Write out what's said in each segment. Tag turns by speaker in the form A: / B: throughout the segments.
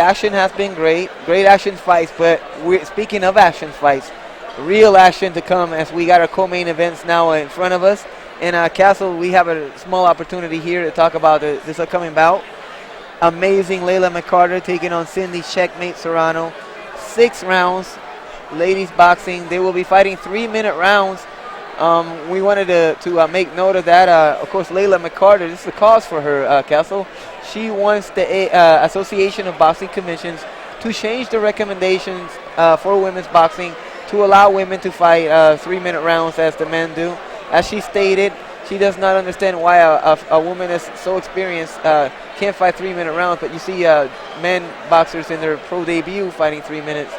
A: action has been great. Great action fights, but speaking of action fights, real action to come as we got our co-main events now in front of us. And Castle, we have a small opportunity here to talk about this upcoming bout. Amazing Layla McCarter taking on Cindy Checkmate Serrano. 6 rounds, ladies boxing. They will be fighting 3-minute rounds. We wanted to make note of that. Of course, Layla McCarter, this is a cause for her, Castle. She wants the Association of Boxing Commissions to change the recommendations for women's boxing to allow women to fight 3-minute rounds as the men do. As she stated, she does not understand why a woman is so experienced can't fight 3-minute rounds, but you see men boxers in their pro debut fighting 3 minutes.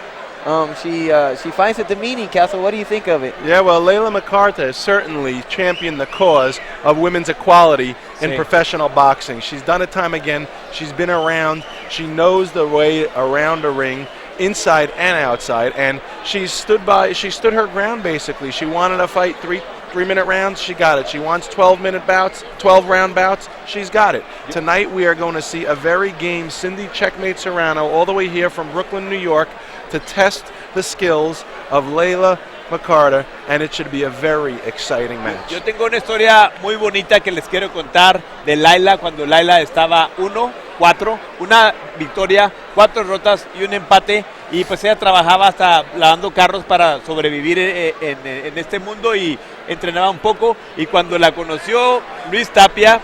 A: She finds it demeaning. Castle, what do you think of it?
B: Yeah, well, Layla McCarter has certainly championed the cause of women's equality in professional boxing. She's done it time again. She's been around. She knows the way around a ring, inside and outside, and she stood her ground basically. She wanted to fight 3-minute rounds, she got it. She wants 12-minute bouts, 12-round bouts, she's got it. Tonight we are going to see a very game Cindy Checkmate Serrano all the way here from Brooklyn, New York, to test the skills of Layla McCarter, and it should be a very exciting match.
C: Yo tengo una historia muy bonita que les quiero contar de Layla cuando Layla estaba 1-4, una victoria, 4 derrotas y un empate, y pues ella trabajaba hasta lavando carros para sobrevivir en este mundo y entrenaba un poco, y cuando la conoció Luis Tapia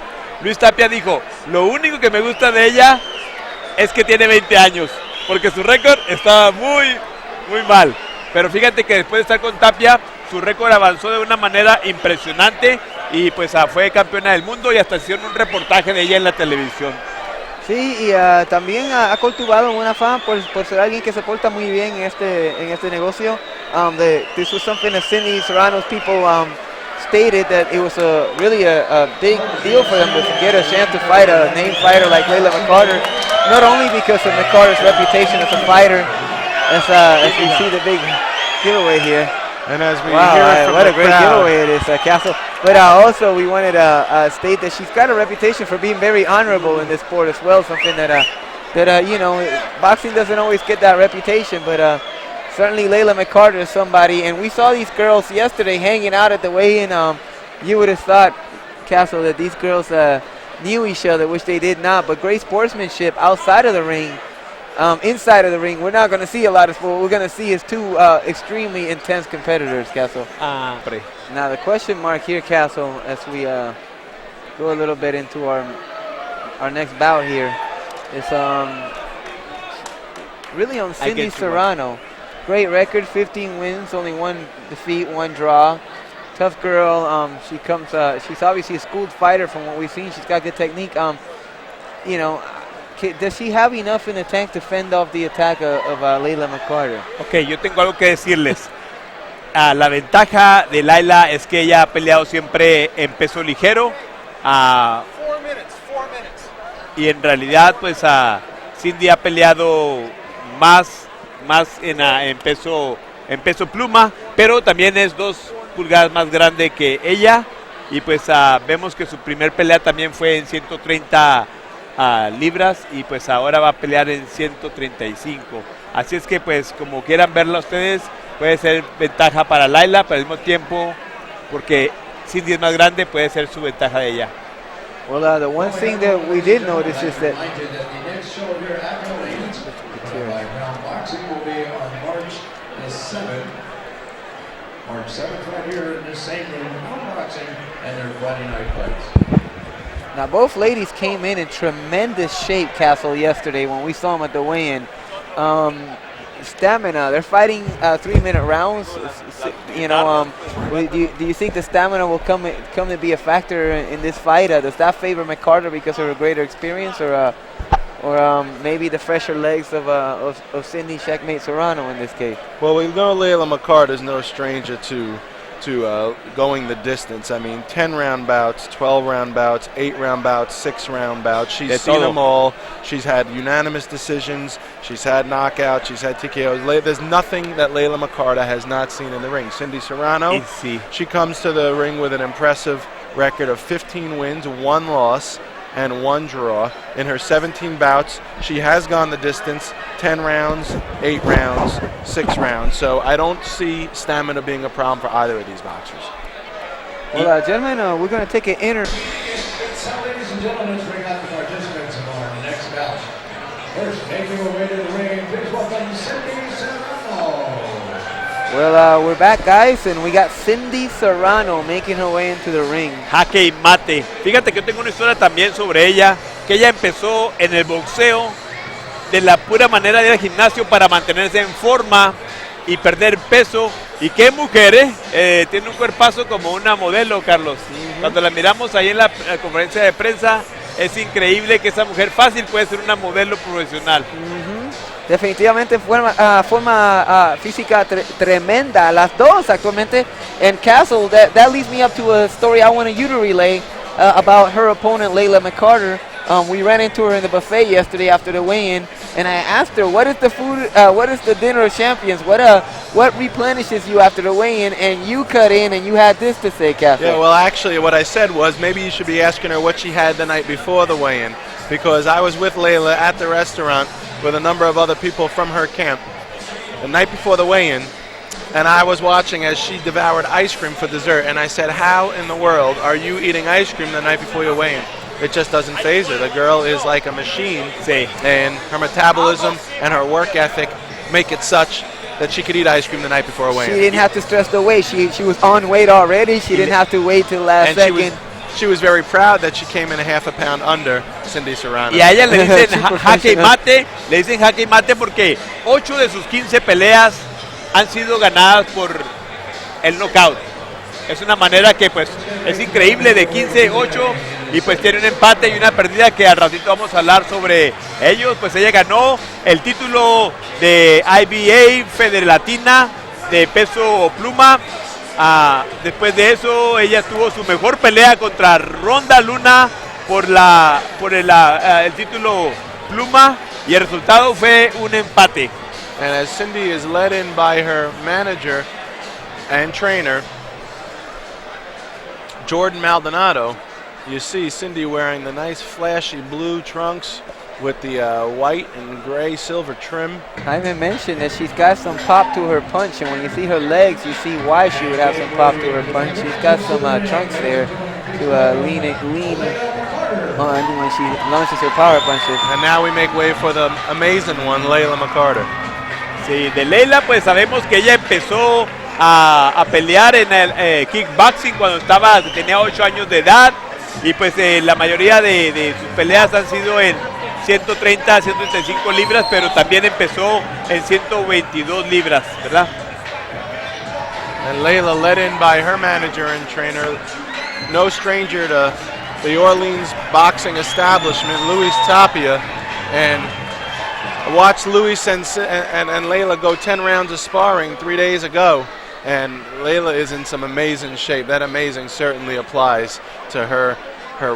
C: dijo, lo único que me gusta de ella es que tiene 20 años, porque su récord estaba muy mal. Pero fíjate que después de estar con Tapia, su récord avanzó de una manera impresionante y pues fue campeona del mundo y hasta hicieron un reportaje de ella en la televisión.
A: Sí, y también ha cultivado una fama por ser alguien que se porta muy bien en este negocio. This was something that Cindy Serrano's people stated that it was really a big deal for them to get a chance to fight a named fighter like Layla McCarter, not only because of McCarter's reputation as a fighter, as we see the big giveaway here.
B: And as we hear it from
A: what
B: the
A: a great
B: crowd.
A: giveaway it is, Castle. But also we wanted to state that she's got a reputation for being very honorable in this sport as well, something that you know, boxing doesn't always get that reputation, but certainly Layla McCarter is somebody. And we saw these girls yesterday hanging out at the weigh-in. You would have thought, Castle, that these girls knew each other, which they did not, but great sportsmanship outside of the ring. Inside of the ring, we're not going to see a lot of sport. What we're going to see is 2 extremely intense competitors, Castle. Now the question mark here, Castle, as we go a little bit into our next bout here, is really on Cindy Serrano. Great record, 15 wins, only 1 defeat, 1 draw. Tough girl. She's obviously a schooled fighter from what we've seen. She's got good technique. You know, does she have enough in the tank to fend off the attack of Layla McCarter?
C: Ok, yo tengo algo que decirles. La ventaja de Layla es que ella ha peleado siempre en peso ligero. 4 minutes. Y en realidad, pues Cindy ha peleado más en peso pluma, pero también es 2 pulgadas más grande que ella. Y pues vemos que su primer pelea también fue en 130 libras y pues ahora va a pelear en 135. Así es que pues como quieran verla ustedes, puede ser ventaja para Layla, pero al mismo tiempo, porque Cindy es más grande, puede ser su ventaja de ella.
A: Well, the one thing that we did notice is that March 7th right here in this same room, boxing and their Friday night fights. Now both ladies came in tremendous shape, Castle, yesterday when we saw them at the weigh-in. Stamina, they're fighting 3-minute rounds. You know, do you think the stamina will come to be a factor in this fight? Does that favor McCarter because of her greater experience, or maybe the fresher legs of Cindy Checkmate Serrano in this case?
B: Well, we know Layla McCarter is no stranger to going the distance. I mean, 10-round bouts, 12-round bouts, 8-round bouts, 6-round bouts. She's seen them all. She's had unanimous decisions. She's had knockouts. She's had TKOs. There's nothing that Layla McCarter has not seen in the ring. Cindy Serrano, she comes to the ring with an impressive record of 15 wins, 1 loss. and 1 draw. In her 17 bouts, she has gone the distance, 10 rounds, 8 rounds, 6 rounds. So I don't see stamina being a problem for either of these boxers.
A: Well, gentlemen, we're going to take an
D: Ladies and gentlemen, let's bring out the participants on the next bout. First, making her way to the ring, please welcome Cindy Serrano.
A: Well, we're back, guys, and we got Cindy Serrano making her way into the ring.
C: Jaque y mate. Fíjate que yo tengo una historia también sobre ella, que ella empezó en el boxeo de la pura manera de ir al gimnasio para mantenerse en forma y perder peso. Y qué mujer, tiene un cuerpazo como una modelo, Carlos. Cuando la miramos ahí en la conferencia de prensa, es increíble que esa mujer fácil puede ser una modelo profesional.
A: Definitivamente forma física tremenda, las dos actualmente. And Castle, that leads me up to a story I wanted you to relay about her opponent, Layla McCarter. We ran into her in the buffet yesterday after the weigh-in, and I asked her, what is the food, what is the dinner of champions? What replenishes you after the weigh-in? And you cut in and you had this to say, Castle.
B: Yeah, well, actually, what I said was maybe you should be asking her what she had the night before the weigh-in, because I was with Layla at the restaurant with a number of other people from her camp the night before the weigh-in, and I was watching as she devoured ice cream for dessert, and I said, how in the world are you eating ice cream the night before your weigh-in? It just doesn't faze her. The girl is like a machine, and her metabolism and her work ethic make it such that she could eat ice cream the night before a weigh-in.
A: She didn't have to stress the weight. She was on weight already. She didn't have to wait till last second.
B: She was very proud that she came in a half a pound under Cindy Serrano.
C: Y a ella le dicen jaque y mate, porque 8 de sus 15 peleas han sido ganadas por el knockout. Es una manera que pues es increíble, de 15-8, y pues tiene un empate y una pérdida que al ratito vamos a hablar sobre ellos. Pues ella ganó el título de IBA Federatina de peso pluma. Después de eso ella tuvo su mejor pelea contra Ronda Luna por el título pluma, y el resultado fue un empate.
B: And as Cindy is led in by her manager and trainer, Jordan Maldonado, you see Cindy wearing the nice flashy blue trunks with the white and gray silver trim.
A: I even mentioned that she's got some pop to her punch, and when you see her legs, you see why she would have some pop to her punch. She's got some trunks there to lean on when she launches her power punches.
B: And now we make way for the amazing one, Layla McCarter.
C: Sí, de Layla pues sabemos que ella empezó a pelear en el kickboxing cuando tenía 8 años de edad, y pues la mayoría de sus peleas han sido en 130, 135 libras, pero también empezó en 122 libras, ¿verdad?
B: And Layla, led in by her manager and trainer, no stranger to the Orleans boxing establishment, Luis Tapia, and watched Luis and Layla go 10 rounds of sparring 3 days ago, and Layla is in some amazing shape. That amazing certainly applies to her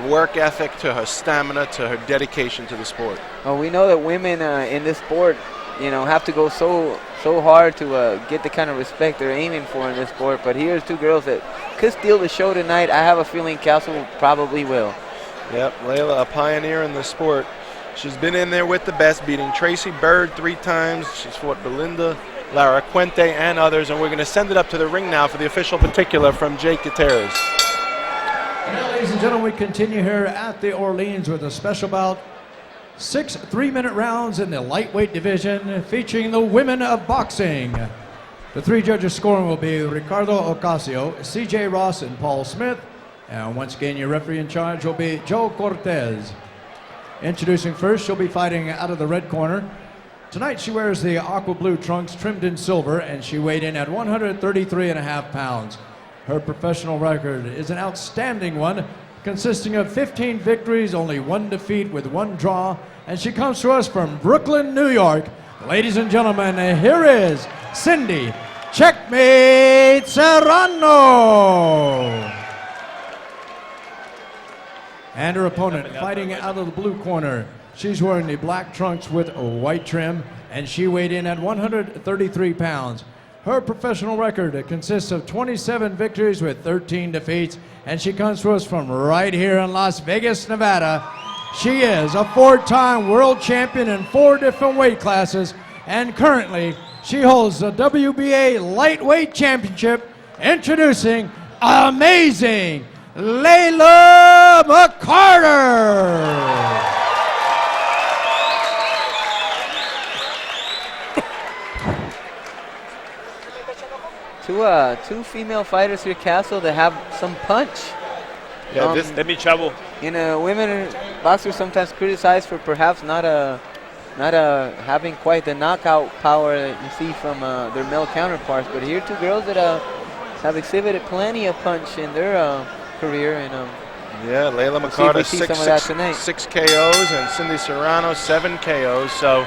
B: work ethic, to her stamina, to her dedication to the sport.
A: Well, we know that women in this sport, have to go so hard to get the kind of respect they're aiming for in this sport. But here's 2 girls that could steal the show tonight. I have a feeling Castle probably will.
B: Yep, Layla, a pioneer in the sport. She's been in there with the best, beating Tracy Bird 3 times. She's fought Belinda, Lara Quente, and others. And we're going to send it up to the ring now for the official particular from Jake Gutierrez.
D: Now, ladies and gentlemen, we continue here at the Orleans with a special bout. 6 3-minute rounds in the lightweight division featuring the women of boxing. The 3 judges scoring will be Ricardo Ocasio, CJ Ross, and Paul Smith. And once again, your referee in charge will be Joe Cortez. Introducing first, she'll be fighting out of the red corner. Tonight she wears the aqua blue trunks trimmed in silver, and she weighed in at 133.5 pounds. Her professional record is an outstanding one, consisting of 15 victories, only 1 defeat with 1 draw, and she comes to us from Brooklyn, New York. Ladies and gentlemen, here is Cindy Checkmate Serrano. And her opponent fighting out of the blue corner. She's wearing the black trunks with a white trim, and she weighed in at 133 pounds. Her professional record consists of 27 victories with 13 defeats, and she comes to us from right here in Las Vegas, Nevada. She is a 4-time world champion in 4 different weight classes, and currently she holds the WBA lightweight championship. Introducing amazing Layla McCarter.
A: Two female fighters here, Castle, that have some punch.
B: Yeah,
C: de mi chavo.
A: You know, women boxers sometimes criticized for perhaps not having quite the knockout power that you see from their male counterparts. But here, 2 girls that have exhibited plenty of punch in their career, and
B: yeah, Layla
A: we'll see if we
B: McCarter
A: see some of that tonight.
B: 6 KOs, and Cindy Serrano 7 KOs. So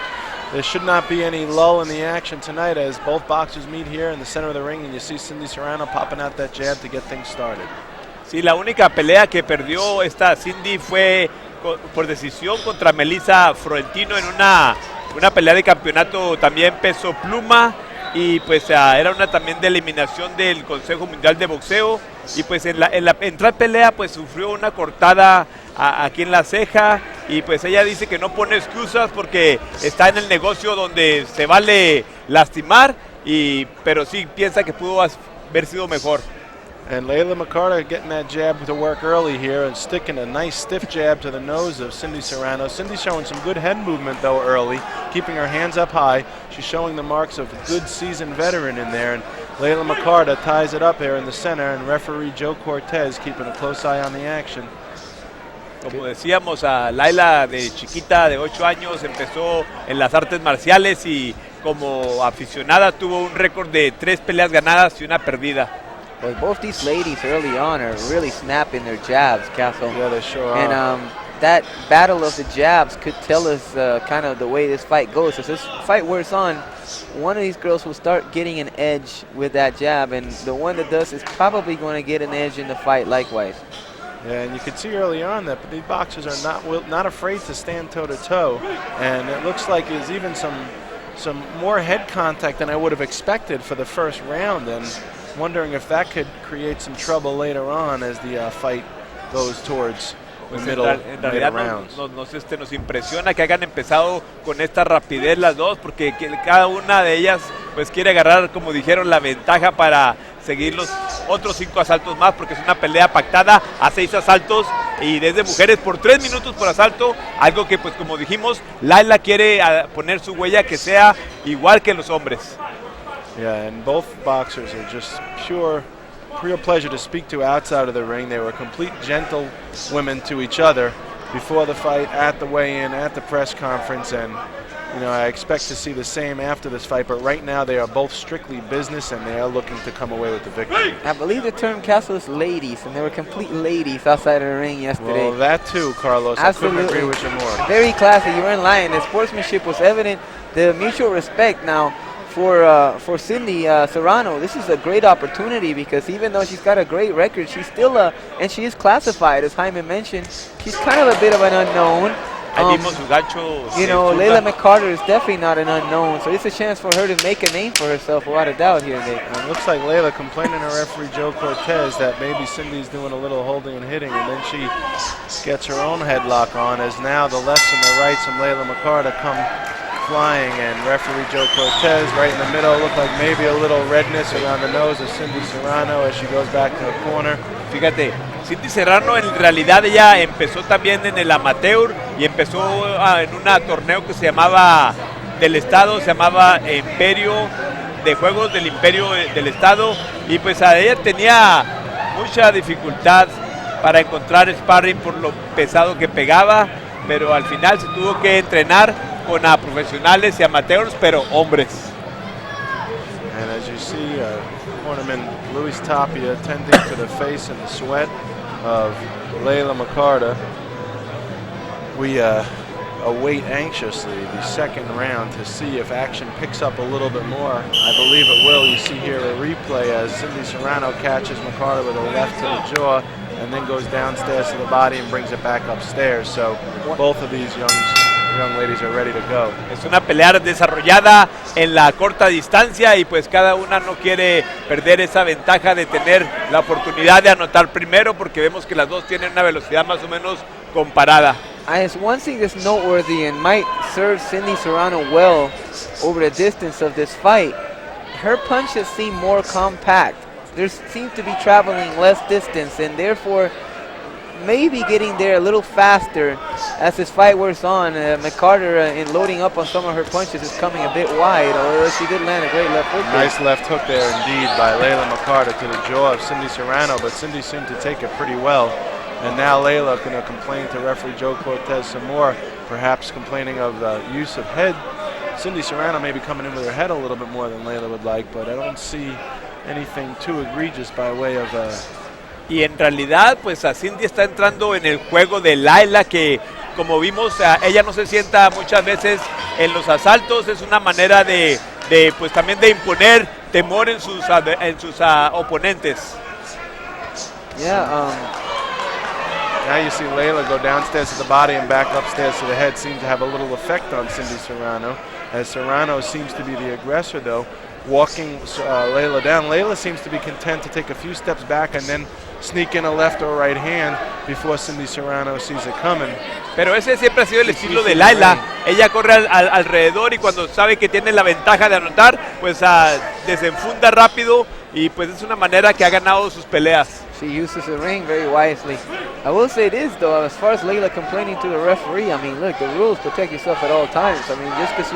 B: there should not be any lull in the action tonight as both boxers meet here in the center of the ring, and you see Cindy Serrano popping out that jab to get things started.
C: Sí, la única pelea que perdió esta Cindy fue por decisión contra Melissa Florentino en una pelea de campeonato también peso pluma, y pues era una también de eliminación del Consejo Mundial de Boxeo, y pues en la pelea pues sufrió una cortada aquí en la ceja, y pues ella dice que no pone excusas porque está en el negocio donde se vale lastimar, pero sí piensa que pudo haber sido mejor.
B: And Layla McCarter getting that jab to work early here and sticking a nice stiff jab to the nose of Cindy Serrano. Cindy showing some good head movement though early, keeping her hands up high. She's showing the marks of a good seasoned veteran in there, and Layla McCarter ties it up here in the center, and referee Joe Cortez keeping a close eye on the action.
C: Como decíamos, a Layla de chiquita, de 8 años, empezó en las artes marciales y como aficionada tuvo un récord de 3 peleas ganadas y 1 perdida.
A: Well, both these ladies early on are really snapping their jabs, Castle.
B: Yeah, they sure
A: and
B: are.
A: That battle of the jabs could tell us kind of the way this fight goes. As this fight wears on, one of these girls will start getting an edge with that jab, and the one that does is probably going to get an edge in the fight likewise.
B: Yeah, and you could see early on that these boxers are not afraid to stand toe-to-toe, and it looks like there's even some more head contact than I would have expected for the first round, and wondering if that could create some trouble later on as the fight goes towards the middle rounds.
C: Nos impresiona que hayan empezado con esta rapidez las dos, porque cada una de ellas pues quiere agarrar, como dijeron, la ventaja para seguir los otros 5 asaltos más, porque es una pelea pactada a 6 asaltos y desde mujeres por 3 minutos por asalto, algo que pues como dijimos, Layla quiere poner su huella que sea igual que los hombres.
B: Yeah, and both boxers are just real pleasure to speak to outside of the ring. They were complete gentle women to each other before the fight, at the weigh-in, at the press conference, and you know, I expect to see the same after this fight, but right now they are both strictly business and they are looking to come away with the victory.
A: I believe the term, Castle, is ladies, and they were complete ladies outside of the ring yesterday.
B: Well, that too, Carlos.
A: Absolutely.
B: I couldn't agree with you more.
A: Very classy. You weren't lying. The sportsmanship was evident. The mutual respect now for Cindy Serrano. This is a great opportunity because even though she's got a great record, she's still and she is classified, as Jaime mentioned. She's kind of a bit of an unknown. You know, Layla McCarter is definitely not an unknown, so it's a chance for her to make a name for herself without a doubt here today.
B: It looks like Layla complaining to referee Joe Cortez that maybe Cindy's doing a little holding and hitting, and then she gets her own headlock on as now the lefts and the rights from Layla McCarter come flying, and referee Joe Cortez right in the middle. Looked like maybe a little redness around the nose of Cindy Serrano as she goes back to the corner.
C: Fíjate, Cindy Serrano en realidad ella empezó también en el amateur y empezó en un torneo que se llamaba del estado, se llamaba Imperio de Juegos del Imperio del Estado, y pues a ella tenía mucha dificultad para encontrar sparring por lo pesado que pegaba, pero al final se tuvo que entrenar con profesionales y amateurs, pero hombres.
B: And as you see, cornerman Luis Tapia tending to the face and the sweat of Layla McCarter. We await anxiously the second round to see if action picks up a little bit more. I believe it will. You see here a replay as Cindy Serrano catches McCarter with a left to the jaw and then goes downstairs to the body and brings it back upstairs. So both of these young ladies are ready to go.
C: Es una pelea desarrollada en la corta distancia y pues cada una no quiere perder esa ventaja de tener la oportunidad de anotar primero, porque vemos que las dos tienen una velocidad más o menos comparada.
A: One thing that's noteworthy and might serve Cindy Serrano well over the distance of this fight, her punches seem more compact. There seems to be traveling less distance, and therefore maybe getting there a little faster as this fight wears on. McCarter, in loading up on some of her punches, is coming a bit wide, although she did land a great left hook.
B: Nice left hook there indeed by Layla McCarter to the jaw of Cindy Serrano, but Cindy seemed to take it pretty well. And now Layla going to complain to referee Joe Cortez some more, perhaps complaining of the use of head. Cindy Serrano may be coming in with her head a little bit more than Layla would like, but I don't see anything too egregious by way of
C: Y en realidad, pues a Cindy está entrando en el juego de Layla, que como vimos, ella no se sienta muchas veces en los asaltos. Es una manera de pues también de imponer temor en sus oponentes.
B: Now you see Layla go downstairs to the body and back upstairs to the head. Seemed to have a little effect on Cindy Serrano, as Serrano seems to be the aggressor, though, walking Layla down. Layla seems to be content to take a few steps back and then sneak in a left or right hand before Cindy Serrano sees it coming.
C: Pero ese siempre ha sido el estilo de Layla. Ella corre alrededor y cuando sabe que tiene la ventaja de anotar, pues desenfunda rápido y pues es una manera que ha ganado sus peleas.
A: She uses the ring very wisely. I will say this, though, as far as Layla complaining to the referee, I mean, look, the rules protect yourself at all times. I mean, just because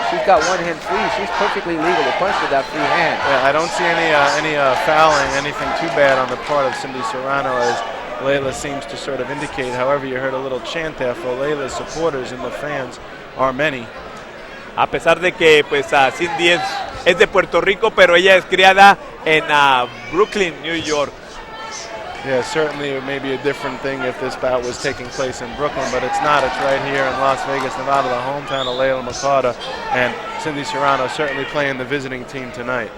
A: she's got one hand free, she's perfectly legal to punch with that free hand.
B: Yeah, I don't see any fouling, anything too bad on the part of Cindy Serrano, as Layla seems to sort of indicate. However, you heard a little chant there for Layla's supporters, and the fans are many.
C: A pesar de que pues Cindy es de Puerto Rico, pero ella es criada en Brooklyn, New York.
B: Yeah, certainly it may be a different thing if this bout was taking place in Brooklyn, but it's not. It's right here in Las Vegas, Nevada, the hometown of Layla McCarter, and Cindy Serrano certainly playing the visiting team tonight.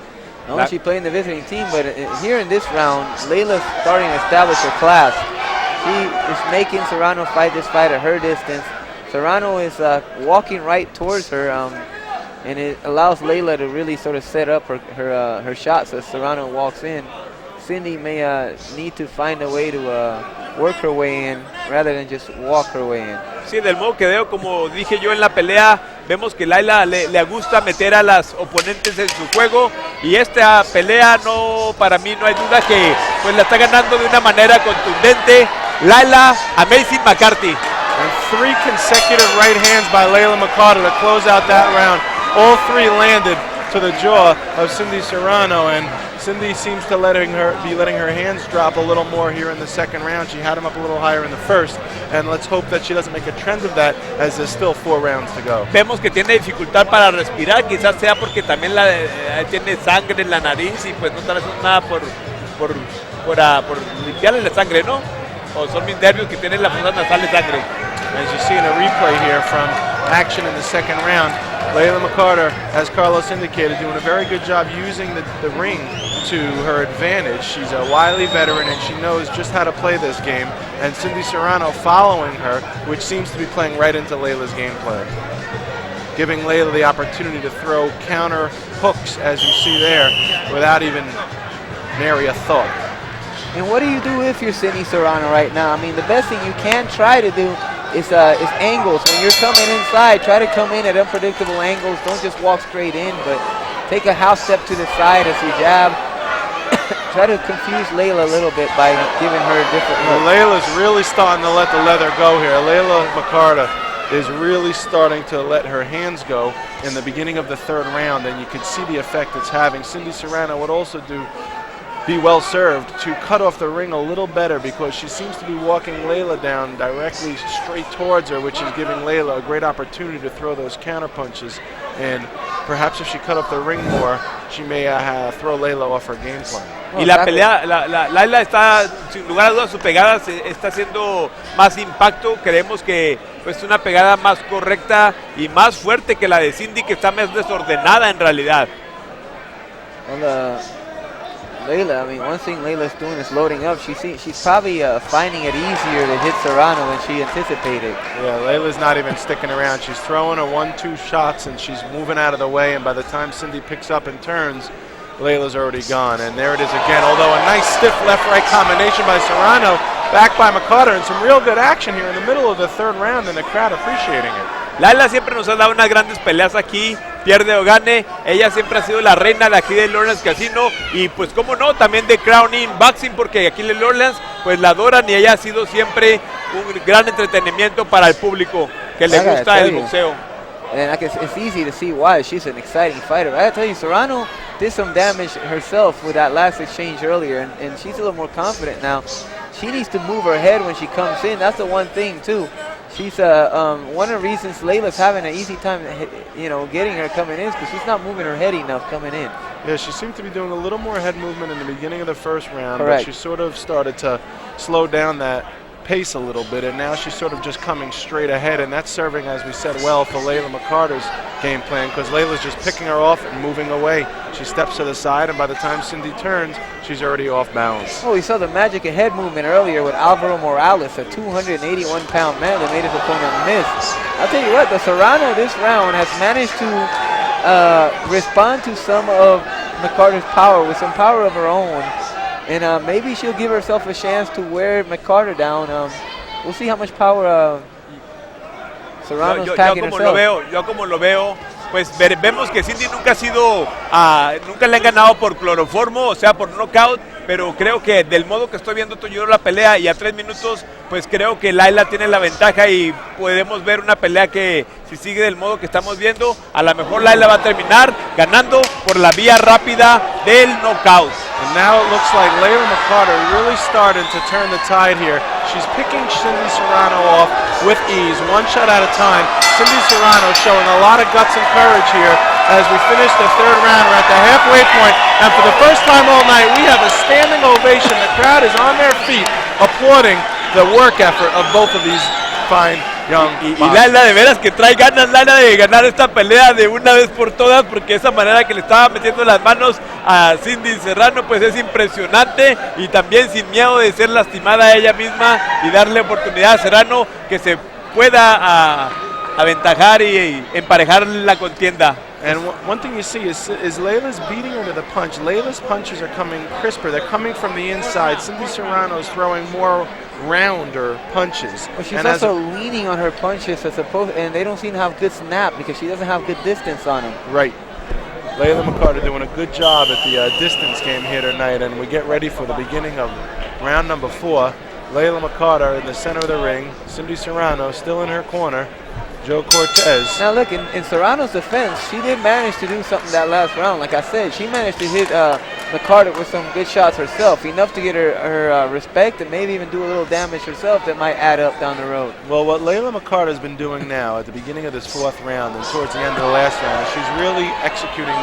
A: Not only she's playing the visiting team, but here in this round, Layla's starting to establish her class. She is making Serrano fight this fight at her distance. Serrano is walking right towards her, and it allows Layla to really sort of set up her shots as Serrano walks in. Cindy may need to find a way to work her way in rather than just walk her way in.
C: Sí, del modo que veo, como dije yo en la pelea, vemos que Layla le gusta meter a las oponentes en su juego y esta pelea para mí no hay duda que pues la está ganando de una manera contundente Layla Amazing McCarthy.
B: And 3 consecutive right hands by Layla McCarter to close out that round. All 3 landed to the jaw of Cindy Serrano, and Cindy seems to be letting her hands drop a little more here in the second round. She had them up a little higher in the first, and let's hope that she doesn't make a trend of that as there's still 4 rounds to go.
C: Vemos que tiene dificultad para respirar, quizás sea porque también tiene sangre en la nariz y pues no está haciendo nada por limpiarle la sangre, ¿no? O son mis nervios que tienen la fosa nasal de sangre.
B: As you see in a replay here from action in the second round, Layla McCarter, as Carlos indicated, doing a very good job using the ring to her advantage. She's a wily veteran and she knows just how to play this game. And Cindy Serrano following her, which seems to be playing right into Layla's gameplay, giving Layla the opportunity to throw counter hooks, as you see there, without even nary a thought.
A: And what do you do if you're Cindy Serrano right now? I mean, the best thing you can try to do is angles. When you're coming inside, try to come in at unpredictable angles. Don't just walk straight in, but take a half step to the side as you jab. Try to confuse Layla a little bit by giving her different looks.
B: Layla's really starting to let the leather go here. Layla McCarter is really starting to let her hands go in the beginning of the third round, and you can see the effect it's having. Cindy Serrano would also be well served to cut off the ring a little better, because she seems to be walking Layla down directly straight towards her, which is giving Layla a great opportunity to throw those counter punches. And perhaps if she cut off the ring more, she may throw Layla off her game plan.
C: Y la pelea, Layla está, sin lugar a dudas, su pegada está haciendo más impacto. Creemos que pues una pegada más correcta y más fuerte que la de Cindy, que está más desordenada en realidad.
A: Layla, I mean, one thing Layla's doing is loading up. She's probably finding it easier to hit Serrano than she anticipated.
B: Yeah, Layla's not even sticking around. She's throwing her 1-2 shots and she's moving out of the way, and by the time Cindy picks up and turns, Layla's already gone. And there it is again. Although a nice stiff left-right combination by Serrano, back by McCarter, and some real good action here in the middle of the third round, and the crowd appreciating it.
C: Layla siempre nos ha dado unas grandes peleas aquí, pierde o gane. Ella siempre ha sido la reina de aquí de Lawrence Casino y pues cómo no, también de Crown In Boxing, porque aquí en Lawrence pues la adoran y ella ha sido siempre un gran entretenimiento para el público que le gusta el boxeo.
A: And it's easy to see why. She's an exciting fighter. I gotta tell you, Serrano did some damage herself with that last exchange earlier, and she's a little more confident now. She needs to move her head when she comes in. That's the one thing too. She's one of the reasons Layla's having an easy time, getting her coming in is because she's not moving her head enough coming in.
B: Yeah, she seemed to be doing a little more head movement in the beginning of the first round,
A: Correct.
B: but she sort of started to slow down that pace a little bit, and now she's sort of just coming straight ahead, and that's serving, as we said, well for Layla McCarter's game plan, because Layla's just picking her off and moving away. She steps to the side, and by the time Cindy turns, she's already off balance.
A: Oh, we saw the magic of head movement earlier with Alvaro Morales, a 281-pound man that made his opponent miss. I'll tell you what, the Serrano this round has managed to respond to some of McCarter's power with some power of her own. And maybe she'll give herself a chance to wear McCarter down. We'll see how much power Serrano's packing herself.
C: Yo como lo veo, pues vemos que Cindy nunca ha sido, nunca le han ganado por cloroformo, o sea, por knockout, pero creo que del modo que estoy viendo yo la pelea y a 3 minutos, pues creo que Layla tiene la ventaja y podemos ver una pelea que si sigue del modo que estamos viendo, a lo mejor Layla va a terminar ganando por la vía rápida del knockout.
B: And now it looks like Layla McCarter really started to turn the tide here. She's picking Cindy Serrano off with ease, one shot at a time. Cindy Serrano showing a lot of guts and courage here as we finish the third round. We're at the halfway point, and for the first time all night, we have a standing ovation. The crowd is on their feet applauding the work effort of both of these fine young
C: y Layla de veras que trae ganas Layla de ganar esta pelea de una vez por todas, porque esa manera que le estaba metiendo las manos a Cindy Serrano pues es impresionante, y también sin miedo de ser lastimada a ella misma y darle oportunidad a Serrano que se pueda aventajar y emparejar la contienda.
B: And one thing you see is Layla's beating her to the punch. Layla's punches are coming crisper. They're coming from the inside. Cindy Serrano's throwing more rounder punches.
A: But she's also leaning on her punches and they don't seem to have good snap because she doesn't have good distance on them.
B: Right. Layla McCarter doing a good job at the distance game here tonight, and we get ready for the beginning of round number 4. Layla McCarter in the center of the ring. Cindy Serrano still in her corner. Joe Cortez.
A: Now look, in Serrano's defense, she did manage to do something that last round. Like I said, she managed to hit McCarter with some good shots herself, enough to get her respect and maybe even do a little damage herself that might add up down the road.
B: Well, what Layla McCarter has been doing now at the beginning of this 4th round and towards the end of the last round, she's really executing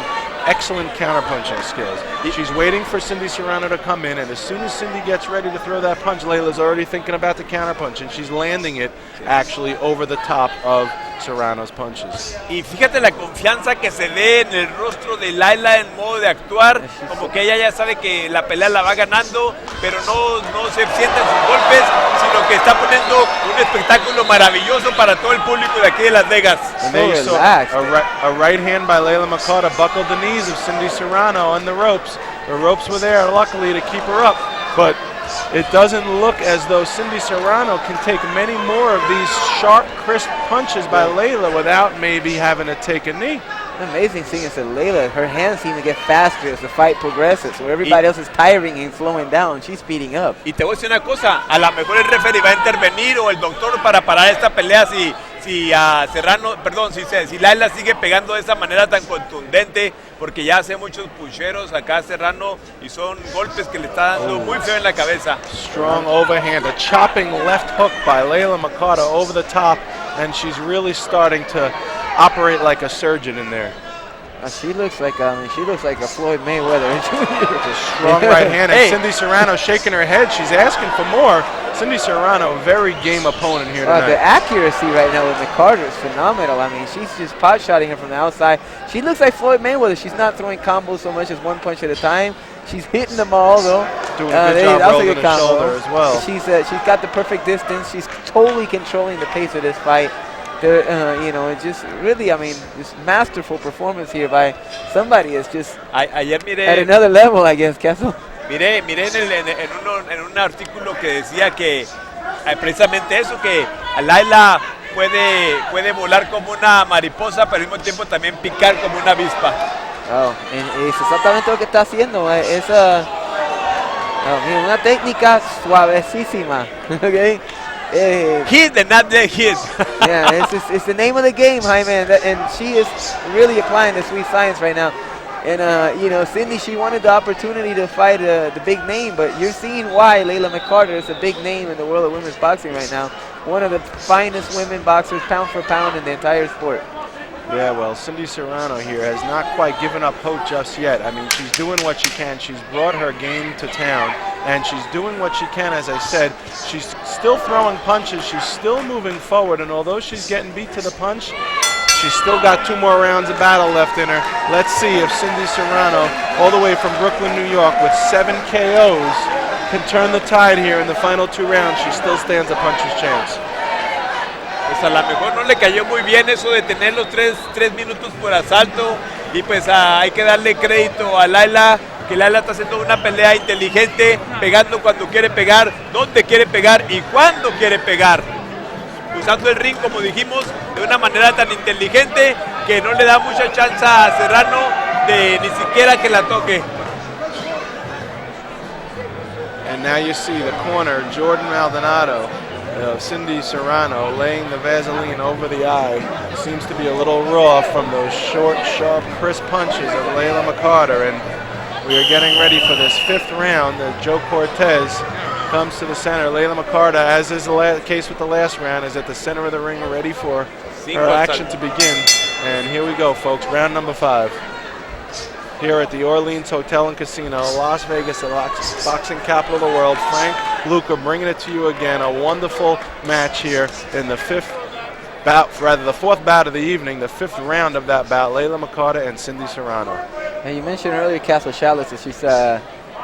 B: excellent counterpunching skills. She's waiting for Cindy Serrano to come in, and as soon as Cindy gets ready to throw that punch, Layla's already thinking about the counterpunch, and she's landing it actually over the top of Serrano's punches.
C: Y fíjate la confianza que se ve en el rostro de Layla en modo de actuar, como que ella ya sabe que la pelea la va ganando, pero no se sienten sus golpes, sino que está poniendo un espectáculo maravilloso para todo el público de aquí de Las Vegas.
B: So a right hand by Layla McCarter buckled the knees of Cindy Serrano on the ropes. The ropes were there, luckily, to keep her up, but it doesn't look as though Cindy Serrano can take many more of these sharp, crisp punches by Layla without maybe having to take a knee.
A: The amazing thing is that Layla, her hands seem to get faster as the fight progresses, where everybody else is tiring and slowing down. She's speeding up.
C: Y te voy a decir una cosa, a lo mejor el referee va a intervenir o el doctor para parar esta pelea si Serrano, perdón, si Layla sigue pegando de esa manera tan contundente, porque ya hace muchos pucheros acá Serrano y son golpes que le está dando muy feo en la cabeza.
B: Strong overhand, a chopping left hook by Layla McCarter over the top, and she's really starting to operate like a surgeon in there.
A: She looks like a Floyd Mayweather.
B: It's a strong right hand, and Cindy Serrano shaking her head. She's asking for more. Cindy Serrano, very game opponent here tonight.
A: The accuracy right now with McCarter is phenomenal. I mean, she's just pot-shotting her from the outside. She looks like Floyd Mayweather. She's not throwing combos so much as one punch at a time. She's hitting them all, though.
B: Doing a good job rolling the shoulder as well.
A: She's got the perfect distance. She's totally controlling the pace of this fight. It's just really, just masterful performance here by somebody. It's just
C: ayer miré,
A: at another level, I guess, Castle.
C: Miré en un artículo que decía que precisamente eso, que Layla puede volar como una mariposa, pero al mismo tiempo también picar como una avispa.
A: Oh, es exactamente lo que está haciendo. Es mira, una técnica suavecísima. Okay?
C: Hit and not the hit.
A: Yeah, it's the name of the game, Jaime, and she is really applying the sweet science right now. And you know, Cindy, she wanted the opportunity to fight the big name, but you're seeing why Layla McCarter is a big name in the world of women's boxing right now. One of the finest women boxers, pound for pound, in the entire sport.
B: Yeah, well, Cindy Serrano here has not quite given up hope just yet. I mean, she's doing what she can. She's brought her game to town, and she's doing what she can, as I said. She's still throwing punches. She's still moving forward, and although she's getting beat to the punch, she's still got 2 more rounds of battle left in her. Let's see if Cindy Serrano, all the way from Brooklyn, New York, with 7 KOs, can turn the tide here in the final 2 rounds. She still stands a puncher's chance.
C: Pues a lo mejor no le cayó muy bien eso de tener los 3 minutos por asalto, y pues hay que darle crédito a Layla, que Layla está haciendo una pelea inteligente, pegando cuando quiere pegar, dónde quiere pegar y cuándo quiere pegar, usando el ring, como dijimos, de una manera tan inteligente que no le da mucha chance a Serrano de ni siquiera que la toque.
B: And now you see the corner, Jordan Maldonado, Cindy Serrano laying the Vaseline over the eye. Seems to be a little raw from those short, sharp, crisp punches of Layla McCarter. And we are getting ready for this 5th round. Joe Cortez comes to the center. Layla McCarter, as is the case with the last round, is at the center of the ring, ready for her action to begin. And here we go, folks, round number 5. Here at the Orleans Hotel and Casino, Las Vegas, the boxing capital of the world. Frank Luca bringing it to you again. A wonderful match here in the 4th bout of the evening, the 5th round of that bout. Layla McCarter and Cindy Serrano.
A: And you mentioned earlier Castle Chalice, that she's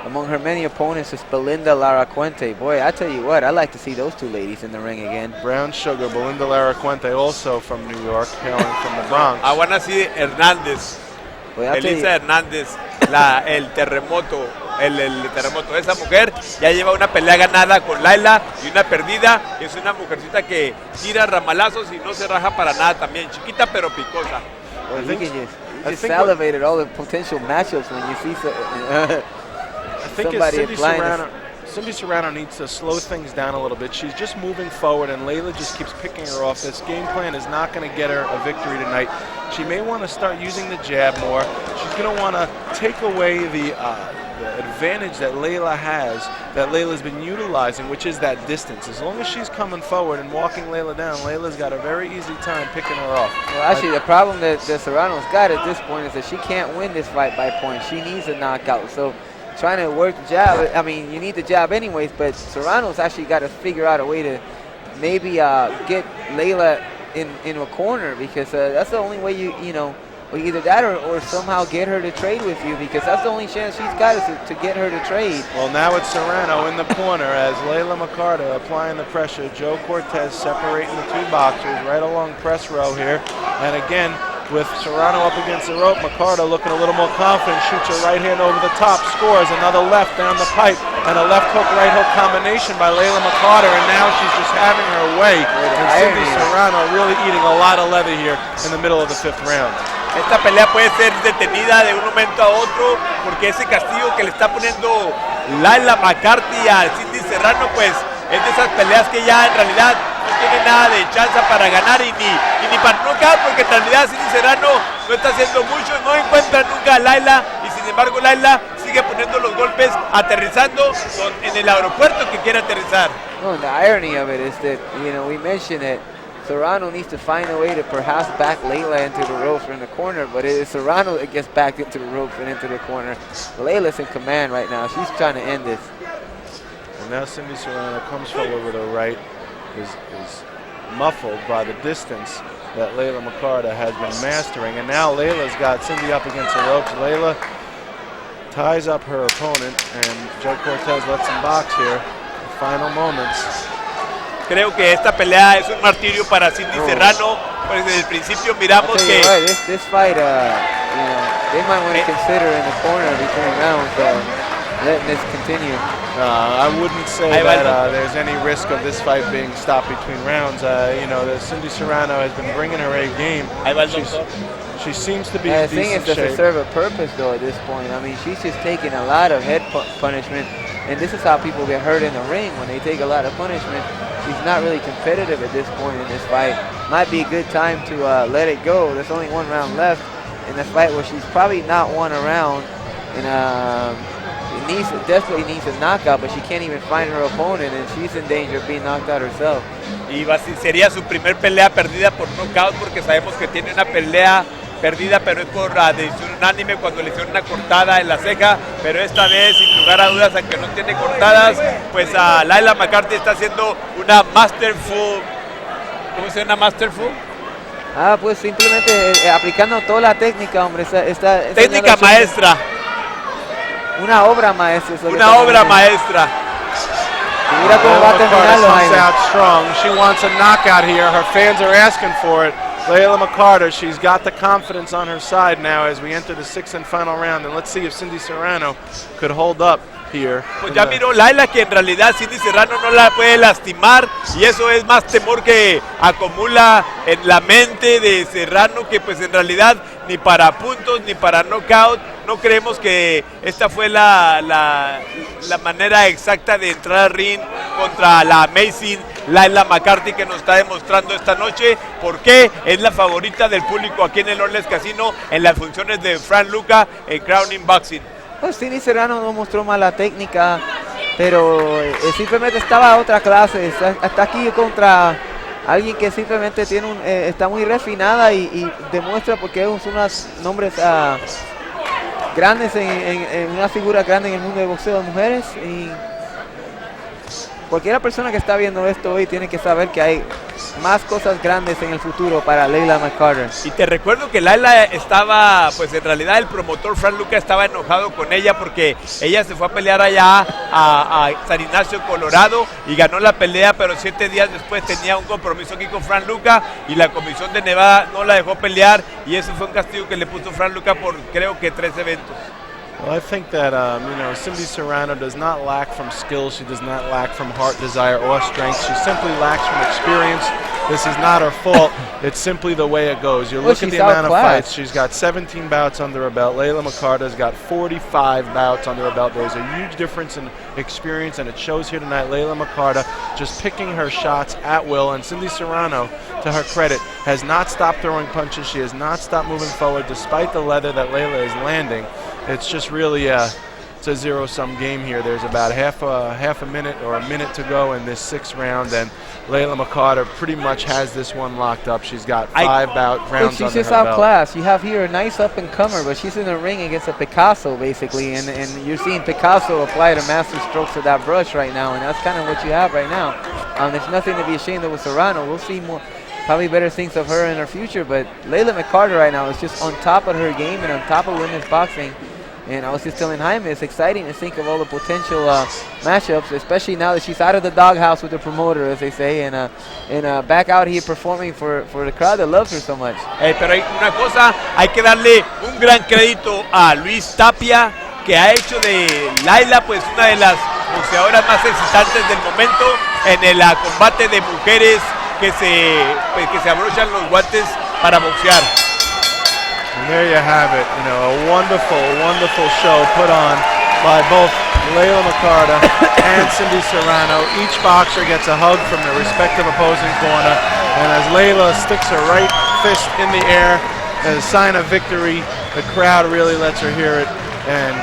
A: among her many opponents is Belinda Lara Cuente. Boy, I tell you what, I like to see those 2 ladies in the ring again.
B: Brown Sugar, Belinda Lara Cuente, also from New York, hailing from the Bronx.
C: I want to see Hernández. Elisa Hernández, el terremoto, esa mujer ya lleva una pelea ganada con Layla y una perdida. Es una mujercita que tira ramalazos y no se raja para nada también, chiquita pero picosa.
A: Well, you just salivated all the potential matchups when you see somebody applying
B: Cindy Serrano needs to slow things down a little bit. She's just moving forward, and Layla just keeps picking her off. This game plan is not going to get her a victory tonight. She may want to start using the jab more. She's going to want to take away the advantage that Layla has, that Layla's been utilizing, which is that distance. As long as she's coming forward and walking Layla down, Layla's got a very easy time picking her off.
A: Well, actually, the problem that Serrano's got at this point is that she can't win this fight by points. She needs a knockout. So trying to work the jab, I mean, you need the jab anyways, but Serrano's actually got to figure out a way to maybe get Layla in a corner, because that's the only way you know, either that or somehow get her to trade with you, because that's the only chance she's got is to get her to trade.
B: Well, now it's Serrano in the corner as Layla McCarter applying the pressure. Joe Cortez separating the 2 boxers right along press row here. And again, with Serrano up against the rope, McCarter looking a little more confident, shoots a right hand over the top, scores another left down the pipe, and a left hook, right hook combination by Layla McCarter, and now she's just having her way. And Cindy Serrano really eating a lot of leather here in the middle of the 5th round.
C: Esta pelea puede ser detenida de un momento a otro, porque ese castigo que le está poniendo Layla McCarter a Cindy Serrano, pues es de esas peleas que ya en realidad no tiene nada de chance para ganar y ni para nocaut, porque en realidad Cindy Serrano no está haciendo mucho, no encuentra nunca a Layla, y sin embargo Layla sigue poniendo los golpes, aterrizando en el aeropuerto que quiere aterrizar.
A: Well, the irony of it is that, you know, we mentioned that Serrano needs to find a way to perhaps back Layla into the ropes or in the corner, but it is Serrano that gets backed into the ropes and into the corner. Layla's in command right now. She's trying to end this.
B: And now Cindy Serrano comes forward with her right, is muffled by the distance that Layla McCarter has been mastering. And now Layla's got Cindy up against the ropes. Layla ties up her opponent, and Joe Cortez lets him box here. The final moments.
C: Creo que esta pelea es un martirio para Cindy Serrano, pues desde el principio miramos que
A: this fight, you know, they might want to consider in the corner between rounds. letting this continue.
B: I wouldn't say
C: Ahí va el
B: that
C: doctor.
B: there's any risk of this fight being stopped between rounds. Cindy Serrano has been bringing her A game.
C: Ahí va el doctor.
B: She seems to be
A: The
B: in
A: thing is,
B: decent
A: does it
B: shape.
A: serve a purpose though at this point? I mean, she's just taking a lot of head punishment, and this is how people get hurt in the ring when they take a lot of punishment. She's not really competitive at this point in this fight. Might be a good time to let it go. There's only one round left in the fight where she's probably not won a round, and desperately needs a knockout, but she can't even find her opponent, and she's in danger of being knocked out herself.
C: Y sería su primer pelea perdida por knockout, porque sabemos que tiene una pelea perdida, pero es por decisión unánime cuando le hicieron una cortada en la ceja, pero esta vez, sin lugar a dudas, aunque no tiene cortadas, pues Layla McCarter está haciendo una masterful. ¿Cómo se llama masterful?
A: Pues simplemente aplicando toda la técnica, hombre.
C: Técnica maestra.
A: Una obra maestra.
C: Una obra maestra.
A: Mira cómo va a terminarlo,
B: comes
A: Jaime.
B: out strong. She wants a knockout here. Her fans are asking for it. Layla McCarter, she's got the confidence on her side now as we enter the sixth and final round. And let's see if Cindy Serrano could hold up here.
C: Pues ya miró Layla que en realidad Cindy Serrano no la puede lastimar, y eso es más temor que acumula en la mente de Serrano, que pues en realidad ni para puntos ni para knockout. No creemos que esta fue la manera exacta de entrar al ring contra la amazing Layla McCarter, que nos está demostrando esta noche por qué es la favorita del público aquí en el Orleans Casino en las funciones de Frank Luca en Crowning Boxing.
A: Pues Cindy Serrano no mostró mala técnica, pero simplemente estaba a otra clase. Está aquí contra alguien que simplemente está muy refinada y demuestra porque es unos nombres grandes, en una figura grande en el mundo de boxeo de mujeres, y cualquier persona que está viendo esto hoy tiene que saber que hay más cosas grandes en el futuro para Layla McCarter.
C: Y te recuerdo que Layla estaba, pues en realidad el promotor Frank Luca estaba enojado con ella porque ella se fue a pelear allá a San Ignacio, Colorado, y ganó la pelea, pero 7 días después tenía un compromiso aquí con Frank Luca y la comisión de Nevada no la dejó pelear, y eso fue un castigo que le puso Frank Luca por creo que 3 eventos.
B: Well, I think that, Cindy Serrano does not lack from skill. She does not lack from heart, desire, or strength. She simply lacks from experience. This is not her fault. It's simply the way it goes. You look at the amount of fights. She's got 17 bouts under her belt. Layla McCarter's got 45 bouts under her belt. There's a huge difference in experience, and it shows here tonight. Layla McCarter just picking her shots at will, and Cindy Serrano, to her credit, has not stopped throwing punches. She has not stopped moving forward despite the leather that Layla is landing. It's just really it's a zero-sum game here. There's about half a minute or a minute to go in this sixth round, and Layla McCarter pretty much has this one locked up. She's got 5 rounds
A: She's
B: under
A: just
B: her belt.
A: outclassed. You have here a nice up-and-comer, but she's in the ring against a Picasso, basically, and you're seeing Picasso apply the master strokes of that brush right now, and that's kind of what you have right now. There's nothing to be ashamed of with Serrano. We'll see probably better things of her in her future, but Layla McCarter right now is just on top of her game and on top of women's boxing. And I was just telling Jaime, it's exciting to think of all the potential matchups, especially now that she's out of the doghouse with the promoter, as they say, and back out here performing for the crowd that loves her so much.
C: Pero hay una cosa, hay que darle un gran crédito a Luis Tapia, que ha hecho de Layla pues una de las boxeadoras más excitantes del momento en el combate de mujeres que se abrochan los guantes para boxear.
B: And there you have it, a wonderful, wonderful show put on by both Layla McCarter and Cindy Serrano. Each boxer gets a hug from their respective opposing corner, and as Layla sticks her right fist in the air as a sign of victory, the crowd really lets her hear it, and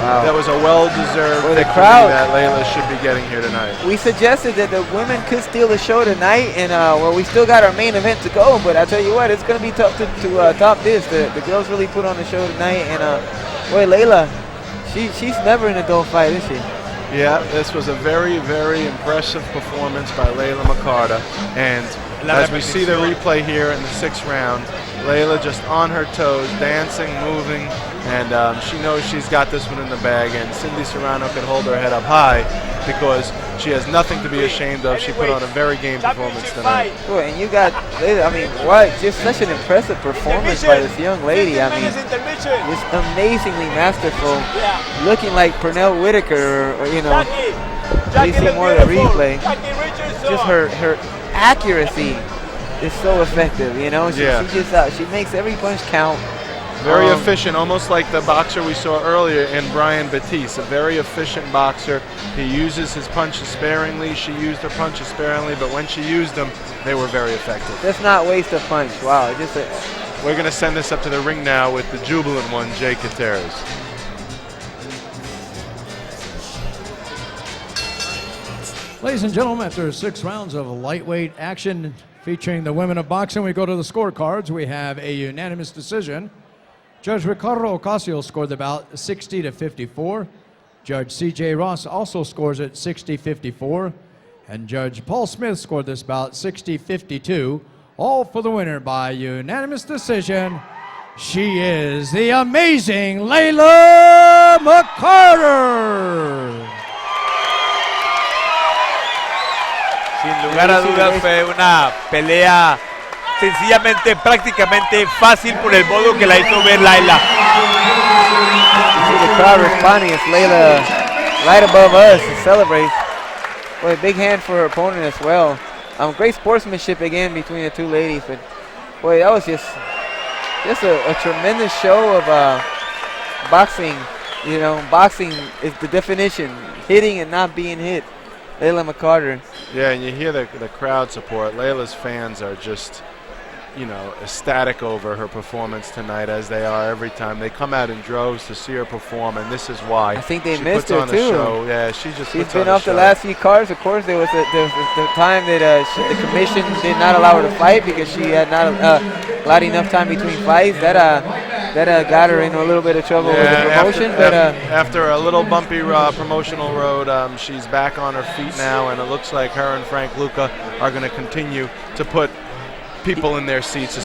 B: that was a well-deserved victory that Layla should be getting here tonight.
A: We suggested that the women could steal the show tonight, and we still got our main event to go, but I tell you what, it's going to be tough to top this. The girls really put on the show tonight, and boy, Layla, she's never in a dull fight, is she?
B: Yeah, this was a very, very impressive performance by Layla McCarter, and as we see the replay here in the sixth round, Layla just on her toes, dancing, moving, and she knows she's got this one in the bag, and Cindy Serrano can hold her head up high because she has nothing to be ashamed of. She put on a very game performance tonight.
A: Well, and you got, I mean, what? Just such an impressive performance by this young lady. I mean, just amazingly masterful, looking like Pernell Whitaker, or you know, you see more of the replay. Just her accuracy is so effective, you know. She just she makes every punch count.
B: Very efficient, almost like the boxer we saw earlier in Brian Batiste, a very efficient boxer. He uses his punches sparingly. She used her punches sparingly, but when she used them, they were very effective.
A: Let's not waste a punch. Wow, just
B: we're going to send this up to the ring now with the jubilant one, Jay Gutierrez.
D: Ladies and gentlemen, after 6 rounds of lightweight action featuring the women of boxing, we go to the scorecards. We have a unanimous decision. Judge Ricardo Ocasio scored the bout 60-54. Judge C.J. Ross also scores it 60-54. And Judge Paul Smith scored this bout 60-52. All for the winner by unanimous decision. She is the amazing Layla McCarter.
C: Sin lugar a dudas fue una pelea sencillamente, prácticamente fácil por el modo que la hizo ver Layla.
A: You see the crowd responding as Layla right above us and celebrates. Boy, big hand for her opponent as well. Great sportsmanship again between the two ladies, but boy, that was just a tremendous show of boxing. You know, boxing is the definition: hitting and not being hit. Layla McCarter.
B: Yeah, and you hear the crowd support. Layla's fans are just, you know, ecstatic over her performance tonight, as they are every time. They come out in droves to see her perform, and this is why.
A: I think they
B: she
A: missed
B: puts
A: her
B: on
A: too.
B: A show. Yeah, she's
A: been off the last few cards. Of course, there was the time that the commission did not allow her to fight because she had not allowed enough time between fights. That got her in a little bit of trouble with the promotion.
B: After a little bumpy promotional road, she's back on her feet now, and it looks like her and Frank Luca are going to continue to put people in their seats.